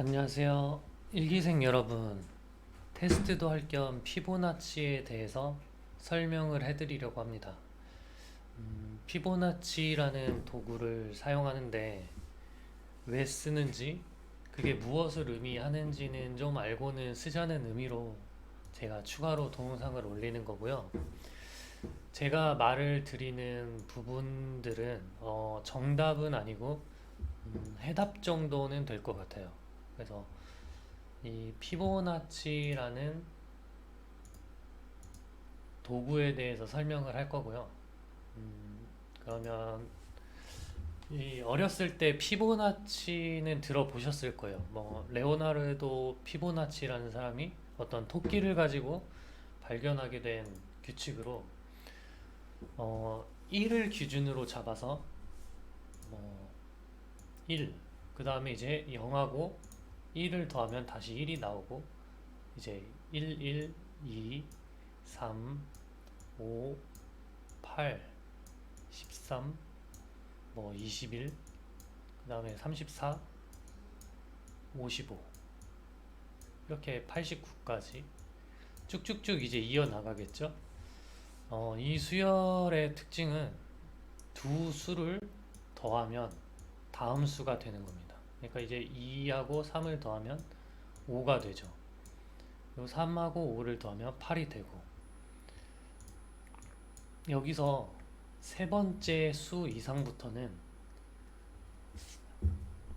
안녕하세요. 일기생 여러분. 테스트도 할 겸 피보나치에 대해서 설명을 해드리려고 합니다. 피보나치라는 도구를 사용하는데 왜 쓰는지, 그게 무엇을 의미하는지는 좀 알고는 쓰자는 의미로 제가 추가로 동영상을 올리는 거고요. 제가 말을 드리는 부분들은 정답은 아니고 해답 정도는 될 것 같아요. 그래서 이 피보나치라는 도구에 대해서 설명을 할 거고요. 그러면 이 어렸을 때 피보나치는 들어보셨을 거예요. 뭐 레오나르도 피보나치라는 사람이 어떤 토끼를 가지고 발견하게 된 규칙으로 1을 기준으로 잡아서 뭐 1, 그 다음에 이제 0하고 1을 더하면 다시 1이 나오고 이제 1, 1, 2, 3, 5, 8, 13, 뭐 21, 그 다음에 34, 55 이렇게 89까지 쭉쭉쭉 이제 이어나가겠죠. 이 수열의 특징은 두 수를 더하면 다음 수가 되는 겁니다. 그러니까 이제 2하고 3을 더하면 5가 되죠. 그리고 3하고 5를 더하면 8이 되고, 여기서 세 번째 수 이상부터는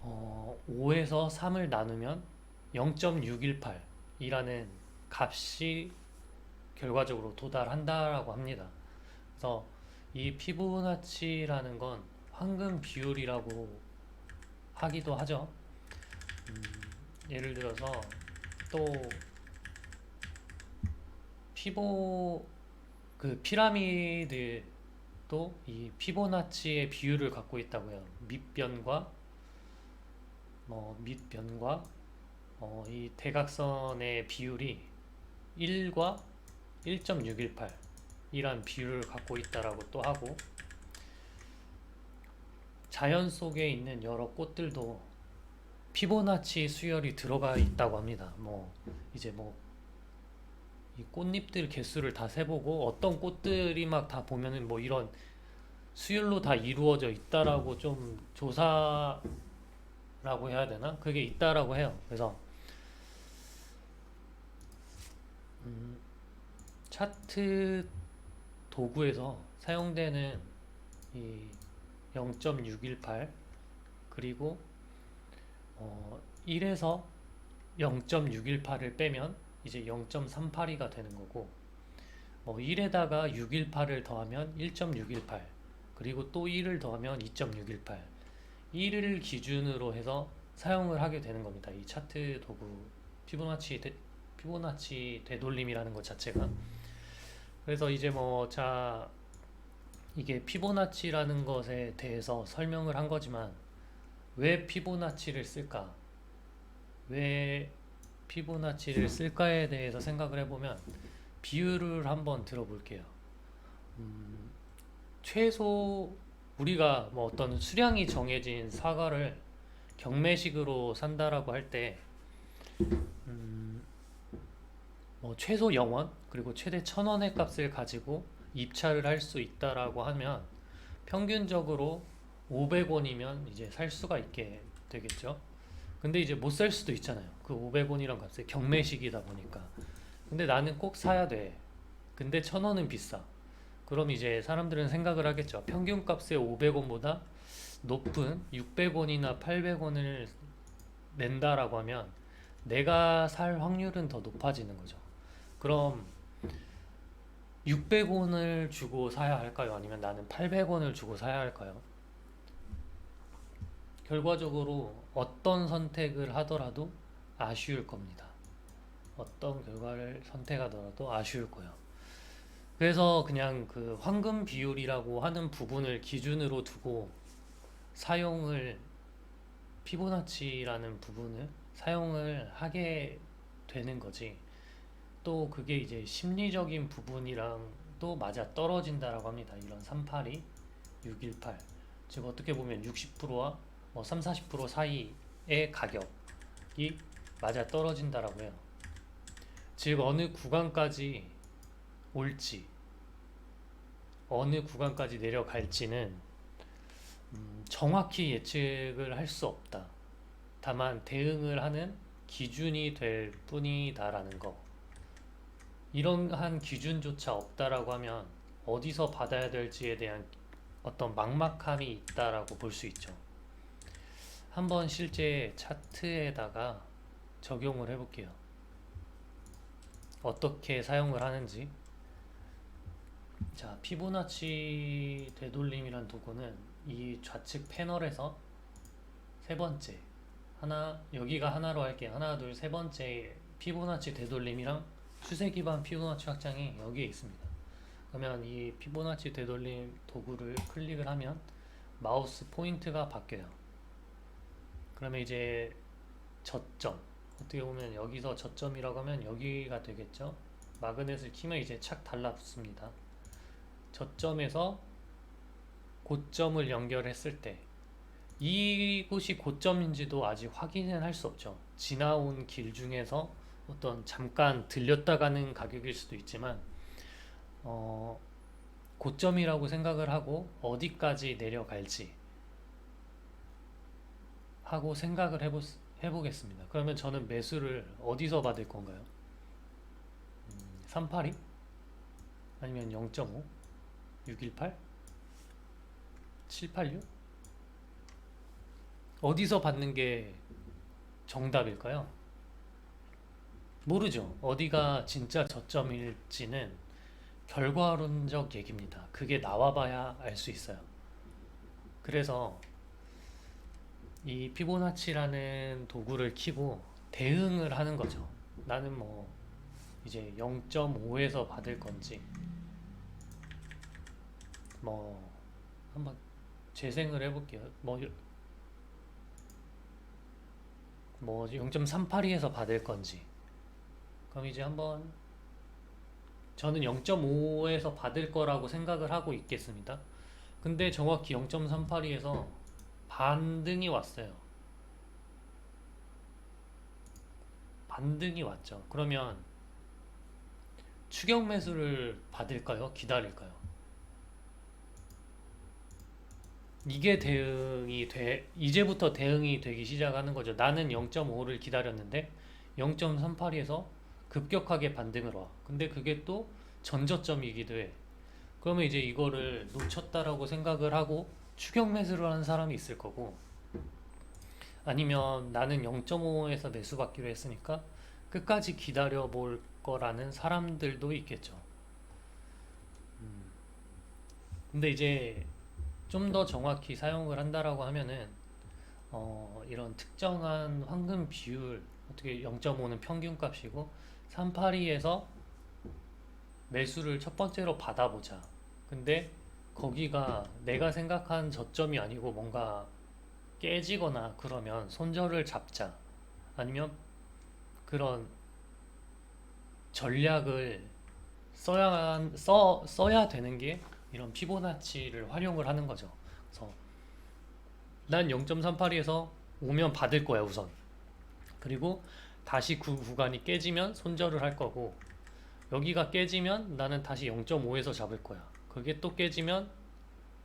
5에서 3을 나누면 0.618이라는 값이 결과적으로 도달한다라고 합니다. 그래서 이 피보나치라는 건 황금 비율이라고 하기도 하죠. 예를 들어서 또 피보 그 피라미드도 이 피보나치의 비율을 갖고 있다고요. 밑변과 이 대각선의 비율이 1과 1.618 이란 비율을 갖고 있다라고 또 하고, 자연 속에 있는 여러 꽃들도 피보나치 수열이 들어가 있다고 합니다. 이제 이 꽃잎들 개수를 다 세보고 어떤 꽃들이 막 다 보면은 이런 수율로 다 이루어져 있다라고 좀 조사라고 해야 되나? 그게 있다라고 해요. 그래서 차트 도구에서 사용되는 이 0.618 그리고 1에서 0.618을 빼면 이제 0.382가 되는 거고, 1에다가 618을 더하면 1.618, 그리고 또 1을 더하면 2.618, 1을 기준으로 해서 사용을 하게 되는 겁니다. 이 차트 도구 피보나치 되돌림이라는 것 자체가. 그래서 이제 이게 피보나치라는 것에 대해서 설명을 한 거지만 왜 피보나치를 쓸까? 왜 피보나치를 쓸까에 대해서 생각을 해보면 비율을 한번 들어볼게요. 최소 우리가 어떤 수량이 정해진 사과를 경매식으로 산다라고 할 때 최소 0원 그리고 최대 1,000원의 값을 가지고 입찰을 할 수 있다라고 하면 평균적으로 500원이면 이제 살 수가 있게 되겠죠. 근데 이제 못 살 수도 있잖아요. 그 500원이란 값에 경매식이다 보니까. 근데 나는 꼭 사야 돼. 근데 1,000원은 비싸. 그럼 이제 사람들은 생각을 하겠죠. 평균값의 500원보다 높은 600원이나 800원을 낸다라고 하면 내가 살 확률은 더 높아지는 거죠. 그럼 600원을 주고 사야 할까요? 아니면 나는 800원을 주고 사야 할까요? 결과적으로 어떤 선택을 하더라도 아쉬울 겁니다. 어떤 결과를 선택하더라도 아쉬울 거예요. 그래서 그냥 그 황금 비율이라고 하는 부분을 기준으로 두고 사용을 피보나치라는 부분을 사용을 하게 되는 거지. 또 그게 이제 심리적인 부분이랑 또 맞아 떨어진다라고 합니다. 이런 382, 618. 즉 어떻게 보면 60%와 3, 40% 사이의 가격. 맞아 떨어진다라고 해요. 즉 어느 구간까지 올지 어느 구간까지 내려갈지는 정확히 예측을 할 수 없다. 다만 대응을 하는 기준이 될 뿐이다라는 거. 이러한 기준조차 없다라고 하면 어디서 받아야 될지에 대한 어떤 막막함이 있다라고 볼 수 있죠. 한번 실제 차트에다가 적용을 해볼게요. 어떻게 사용을 하는지. 자, 피보나치 되돌림이란 도구는 이 좌측 패널에서 세 번째 여기가 하나로 할게요. 하나, 둘, 세 번째 피보나치 되돌림이랑 추세 기반 피보나치 확장이 여기에 있습니다. 그러면 이 피보나치 되돌림 도구를 클릭을 하면 마우스 포인트가 바뀌어요. 그러면 이제 저점, 어떻게 보면 여기서 저점이라고 하면 여기가 되겠죠. 마그넷을 키면 이제 착 달라붙습니다. 저점에서 고점을 연결했을 때 이곳이 고점인지도 아직 확인은 할 수 없죠. 지나온 길 중에서 어떤 잠깐 들렸다 가는 가격일 수도 있지만 고점이라고 생각을 하고 어디까지 내려갈지 하고 생각을 해보겠습니다. 그러면 저는 매수를 어디서 받을 건가요? 382? 아니면 0.5? 618? 786? 어디서 받는 게 정답일까요? 모르죠. 어디가 진짜 저점일지는 결과론적 얘기입니다. 그게 나와봐야 알 수 있어요. 그래서 이 피보나치라는 도구를 키고 대응을 하는 거죠. 나는 뭐 이제 0.5에서 받을 건지 뭐 한번 재생을 해볼게요. 뭐 0.382에서 받을 건지. 그럼 이제 한번 저는 0.5에서 받을 거라고 생각을 하고 있겠습니다. 근데 정확히 0.382에서 반등이 왔어요. 반등이 왔죠. 그러면 추격 매수를 받을까요? 기다릴까요? 이게 이제부터 대응이 되기 시작하는 거죠. 나는 0.5를 기다렸는데 0.382에서 급격하게 반등을 와. 근데 그게 또 전저점이기도 해. 그러면 이제 이거를 놓쳤다라고 생각을 하고 추격 매수를 하는 사람이 있을 거고, 아니면 나는 0.5에서 매수받기로 했으니까 끝까지 기다려 볼 거라는 사람들도 있겠죠. 근데 이제 좀 더 정확히 사용을 한다라고 하면은 이런 특정한 황금 비율, 어떻게 0.5는 평균값이고 382에서 매수를 첫 번째로 받아보자. 근데 거기가 내가 생각한 저점이 아니고 뭔가 깨지거나 그러면 손절을 잡자. 아니면 그런 전략을 써야 되는 게 이런 피보나치를 활용을 하는 거죠. 그래서 난 0.382에서 오면 받을 거야 우선. 그리고 다시 그 구간이 깨지면 손절을 할 거고, 여기가 깨지면 나는 다시 0.5에서 잡을 거야. 그게 또 깨지면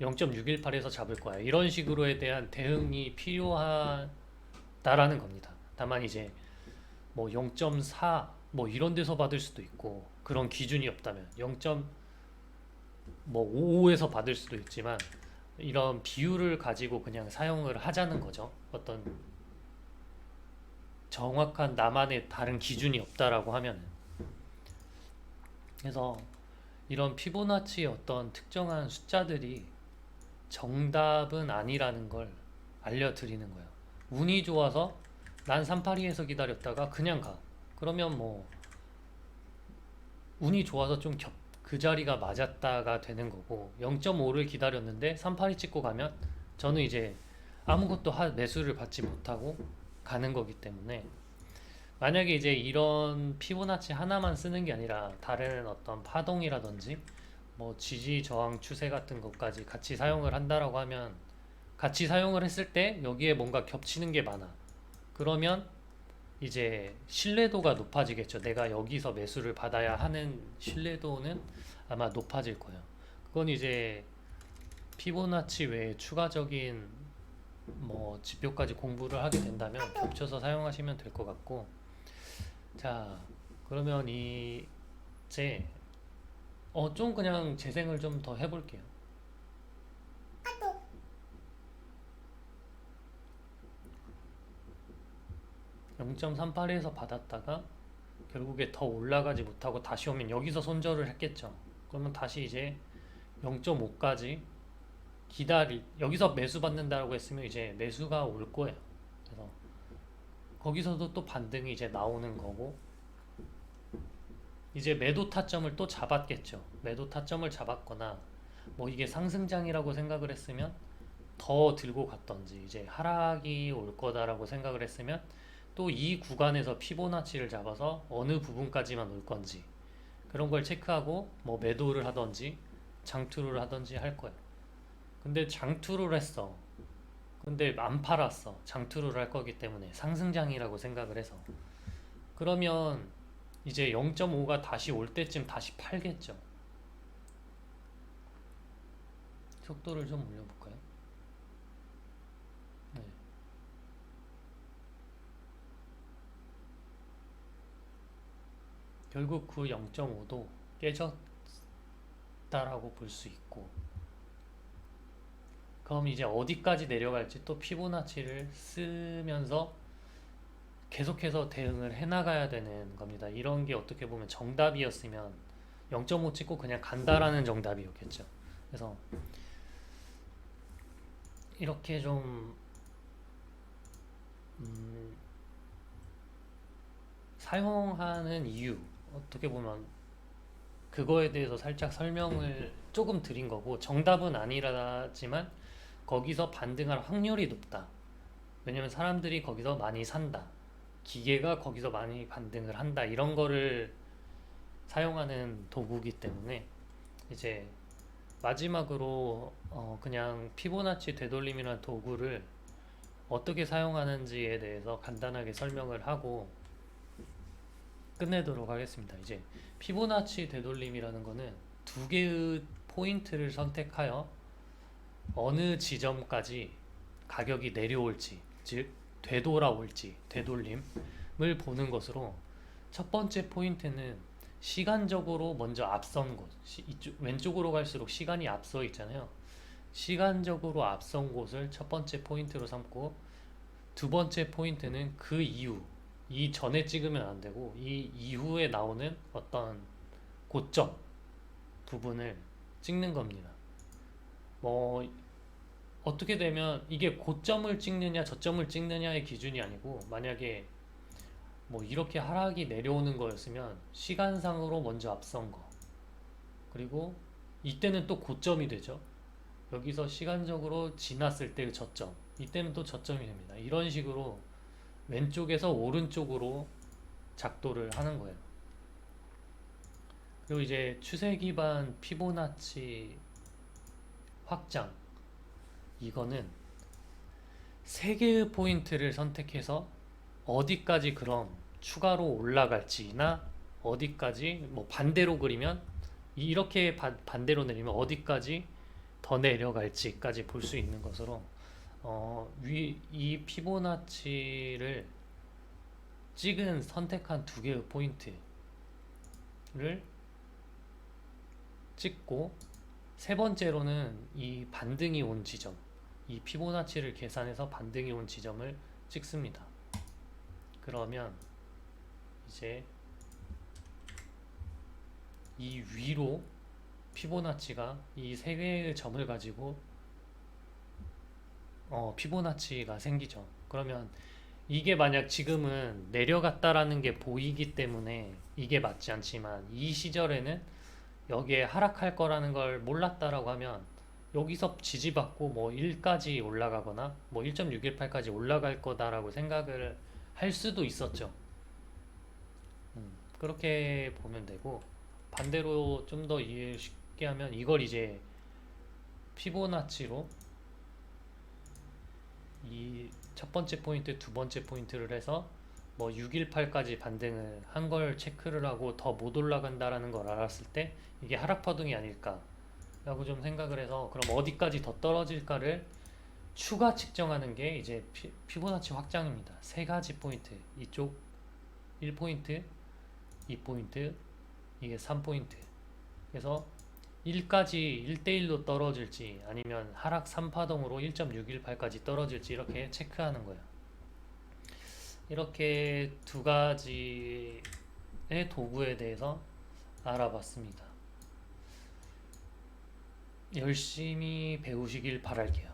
0.618에서 잡을 거야. 이런 식으로에 대한 대응이 필요하다라는 겁니다. 다만 이제 뭐 0.4 뭐 이런 데서 받을 수도 있고, 그런 기준이 없다면 0.55에서 받을 수도 있지만 이런 비율을 가지고 그냥 사용을 하자는 거죠. 어떤 정확한 나만의 다른 기준이 없다라고 하면. 그래서 이런 피보나치의 어떤 특정한 숫자들이 정답은 아니라는 걸 알려드리는 거예요. 운이 좋아서 난 382에서 기다렸다가 그냥 가. 그러면 뭐 운이 좋아서 좀 그 자리가 맞았다가 되는 거고, 0.5를 기다렸는데 382 찍고 가면 저는 이제 아무것도 매수를 받지 못하고 가는 거기 때문에, 만약에 이제 이런 피보나치 하나만 쓰는 게 아니라 다른 어떤 파동이라든지 뭐 지지 저항 추세 같은 것까지 같이 사용을 한다라고 하면, 같이 사용을 했을 때 여기에 뭔가 겹치는 게 많아. 그러면 이제 신뢰도가 높아지겠죠. 내가 여기서 매수를 받아야 하는 신뢰도는 아마 높아질 거예요. 그건 이제 피보나치 외에 추가적인 뭐 지표까지 공부를 하게 된다면 겹쳐서 사용하시면 될 것 같고, 자 그러면 이제 좀 그냥 재생을 좀 더 해볼게요. 0.38에서 받았다가 결국에 더 올라가지 못하고 다시 오면 여기서 손절을 했겠죠. 그러면 다시 이제 0.5까지 여기서 매수 받는다고 했으면 이제 매수가 올 거예요. 그래서 거기서도 또 반등이 이제 나오는 거고, 이제 매도 타점을 또 잡았겠죠. 매도 타점을 잡았거나 뭐 이게 상승장이라고 생각을 했으면 더 들고 갔던지, 이제 하락이 올 거다라고 생각을 했으면 또 이 구간에서 피보나치를 잡아서 어느 부분까지만 올 건지 그런 걸 체크하고 뭐 매도를 하던지 장투를 하던지 할 거예요. 근데 장투를 했어. 근데 안 팔았어. 장투를 할 거기 때문에 상승장이라고 생각을 해서. 그러면 이제 0.5가 다시 올 때쯤 다시 팔겠죠. 속도를 좀 올려볼까요? 네. 결국 그 0.5도 깨졌다라고 볼 수 있고, 그럼 이제 어디까지 내려갈지 또 피보나치를 쓰면서 계속해서 대응을 해나가야 되는 겁니다. 이런 게 어떻게 보면 정답이었으면 0.5 찍고 그냥 간다라는 정답이었겠죠. 그래서 이렇게 좀 사용하는 이유, 어떻게 보면 그거에 대해서 살짝 설명을 조금 드린 거고, 정답은 아니라지만 거기서 반등할 확률이 높다. 왜냐면 사람들이 거기서 많이 산다. 기계가 거기서 많이 반등을 한다. 이런 거를 사용하는 도구이기 때문에 이제 마지막으로 그냥 피보나치 되돌림이라는 도구를 어떻게 사용하는지에 대해서 간단하게 설명을 하고 끝내도록 하겠습니다. 이제 피보나치 되돌림이라는 거는 두 개의 포인트를 선택하여 어느 지점까지 가격이 내려올지, 즉 되돌아올지, 되돌림을 보는 것으로, 첫 번째 포인트는 시간적으로 먼저 앞선 곳, 왼쪽으로 갈수록 시간이 앞서 있잖아요. 시간적으로 앞선 곳을 첫 번째 포인트로 삼고, 두 번째 포인트는 그 이후, 이 전에 찍으면 안 되고 이 이후에 나오는 어떤 고점 부분을 찍는 겁니다. 뭐 어떻게 되면 이게 고점을 찍느냐 저점을 찍느냐의 기준이 아니고, 만약에 뭐 이렇게 하락이 내려오는 거였으면 시간상으로 먼저 앞선 거, 그리고 이때는 또 고점이 되죠. 여기서 시간적으로 지났을 때의 저점, 이때는 또 저점이 됩니다. 이런 식으로 왼쪽에서 오른쪽으로 작도를 하는 거예요. 그리고 이제 추세 기반 피보나치 확장, 이거는 세 개의 포인트를 선택해서 어디까지 그럼 추가로 올라갈지나, 어디까지 뭐 반대로 그리면 이렇게 반대로 내리면 어디까지 더 내려갈지까지 볼 수 있는 것으로, 이 피보나치를 찍은 선택한 두 개의 포인트를 찍고, 세 번째로는 이 반등이 온 지점, 이 피보나치를 계산해서 반등이 온 지점을 찍습니다. 그러면 이제 이 위로 피보나치가 이 세 개의 점을 가지고 피보나치가 생기죠. 그러면 이게 만약 지금은 내려갔다라는 게 보이기 때문에 이게 맞지 않지만, 이 시절에는 여기에 하락할 거라는 걸 몰랐다라고 하면 여기서 지지받고 뭐 1까지 올라가거나 뭐 1.618까지 올라갈 거다라고 생각을 할 수도 있었죠. 그렇게 보면 되고, 반대로 좀 더 이해 쉽게 하면 이걸 이제 피보나치로 이 첫 번째 포인트, 두 번째 포인트를 해서 뭐 618까지 반등을 한 걸 체크를 하고 더 못 올라간다라는 걸 알았을 때 이게 하락 파동이 아닐까라고 좀 생각을 해서, 그럼 어디까지 더 떨어질까를 추가 측정하는 게 이제 피보나치 확장입니다. 세 가지 포인트, 이쪽 1포인트, 2포인트, 이게 3포인트. 그래서 1까지 1대1로 떨어질지 아니면 하락 3파동으로 1.618까지 떨어질지 이렇게 체크하는 거예요. 이렇게 두 가지의 도구에 대해서 알아봤습니다. 열심히 배우시길 바랄게요.